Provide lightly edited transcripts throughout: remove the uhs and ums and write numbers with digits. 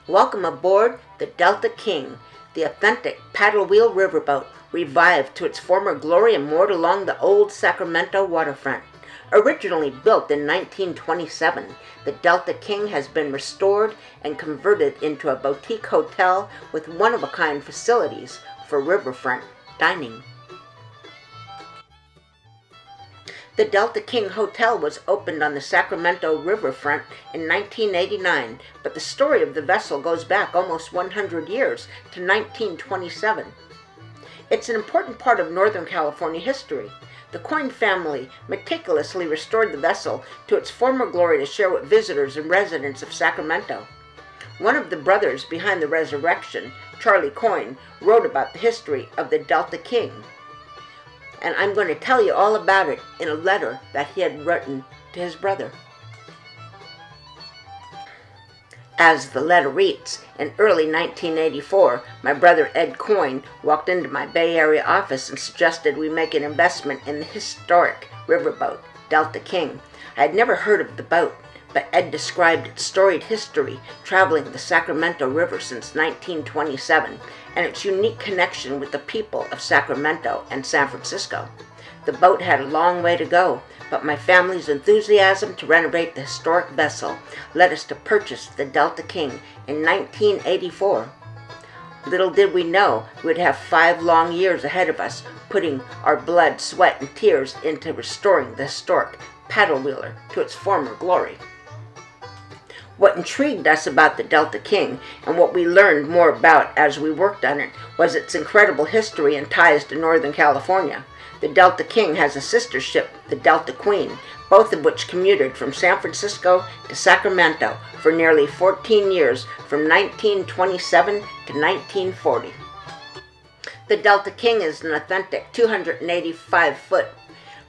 Welcome aboard the Delta King, the authentic paddle wheel riverboat revived to its former glory and moored along the old Sacramento waterfront. Originally built in 1927, the Delta King has been restored and converted into a boutique hotel with one-of-a-kind facilities for riverfront dining. The Delta King Hotel was opened on the Sacramento riverfront in 1989, but the story of the vessel goes back almost 100 years to 1927. It's an important part of Northern California history. The Coyne family meticulously restored the vessel to its former glory to share with visitors and residents of Sacramento. One of the brothers behind the resurrection, Charlie Coyne, wrote about the history of the Delta King. And I'm going to tell you all about it in a letter that he had written to his brother. As the letter reads, in early 1984, my brother Ed Coyne walked into my Bay Area office and suggested we make an investment in the historic riverboat, Delta King. I had never heard of the boat, but Ed described its storied history traveling the Sacramento River since 1927 and its unique connection with the people of Sacramento and San Francisco. The boat had a long way to go, but my family's enthusiasm to renovate the historic vessel led us to purchase the Delta King in 1984. Little did we know we'd have 5 long years ahead of us, putting our blood, sweat, and tears into restoring the historic paddle wheeler to its former glory. What intrigued us about the Delta King, and what we learned more about as we worked on it, was its incredible history and ties to Northern California. The Delta King has a sister ship, the Delta Queen, both of which commuted from San Francisco to Sacramento for nearly 14 years, from 1927 to 1940. The Delta King is an authentic 285-foot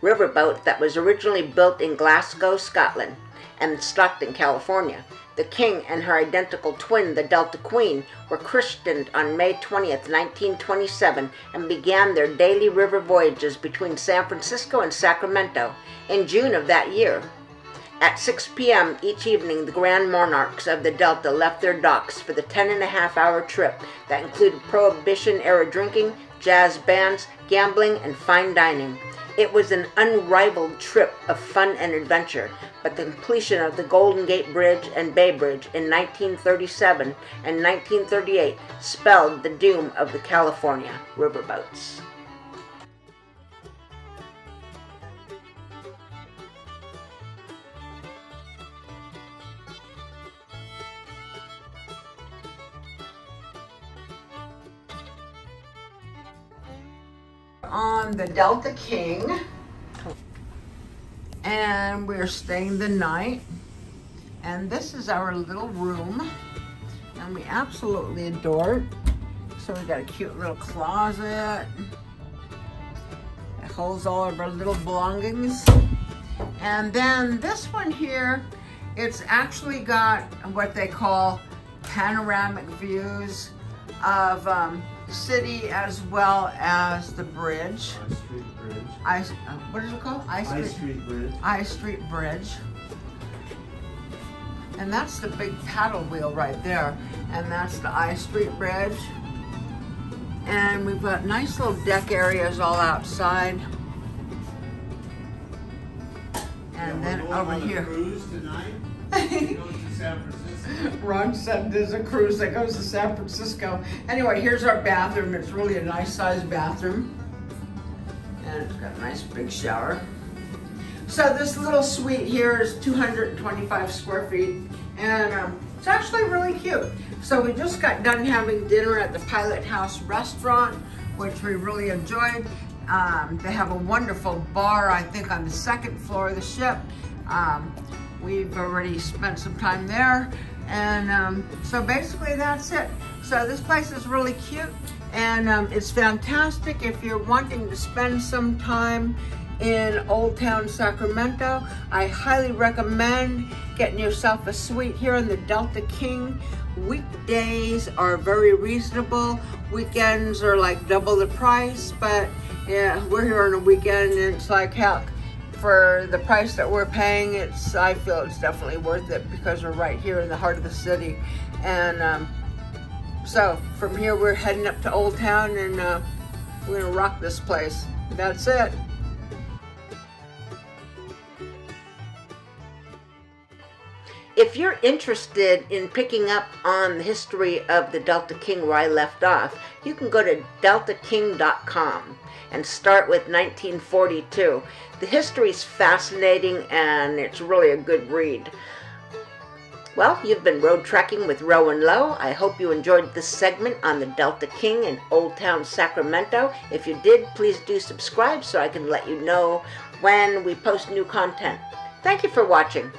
riverboat that was originally built in Glasgow, Scotland, and Stockton, California. The King and her identical twin, the Delta Queen, were christened on May 20th, 1927, and began their daily river voyages between San Francisco and Sacramento in June of that year. At 6 p.m. each evening, the Grand Monarchs of the Delta left their docks for the 10.5-hour trip that included Prohibition-era drinking, jazz bands, gambling, and fine dining. It was an unrivaled trip of fun and adventure, but the completion of the Golden Gate Bridge and Bay Bridge in 1937 and 1938 spelled the doom of the California riverboats. On the Delta King, and we're staying the night, and this is our little room, and we absolutely adore it. So we got a cute little closet that holds all of our little belongings, and then this one here, it's actually got what they call panoramic views of city as well as the bridge. I Street Bridge. What is it called? I Street Bridge. I Street Bridge. And that's the big paddle wheel right there. And that's the I Street Bridge. And we've got nice little deck areas all outside. And then over here. Cruise tonight. He goes to San Francisco. Ron said there's a cruise that goes to San Francisco. Anyway, here's our bathroom. It's really a nice sized bathroom. And it's got a nice big shower. So this little suite here is 225 square feet. And it's actually really cute. So we just got done having dinner at the Pilot House restaurant, which we really enjoyed. They have a wonderful bar, I think, on the 2nd floor of the ship. We've already spent some time there. And so basically that's it. So this place is really cute, and it's fantastic if you're wanting to spend some time in Old Town Sacramento. I highly recommend getting yourself a suite here in the Delta King. Weekdays are very reasonable. Weekends are like double the price, but yeah, we're here on a weekend and it's like, heck, for the price that we're paying, I feel it's definitely worth it because we're right here in the heart of the city. And so from here we're heading up to Old Town, and we're gonna rock this place. That's it. If you're interested in picking up on the history of the Delta King where I left off, you can go to deltaking.com and start with 1942. The history is fascinating and it's really a good read. Well, you've been road trekking with Rowan Lowe. I hope you enjoyed this segment on the Delta King in Old Town Sacramento. If you did, please do subscribe so I can let you know when we post new content. Thank you for watching.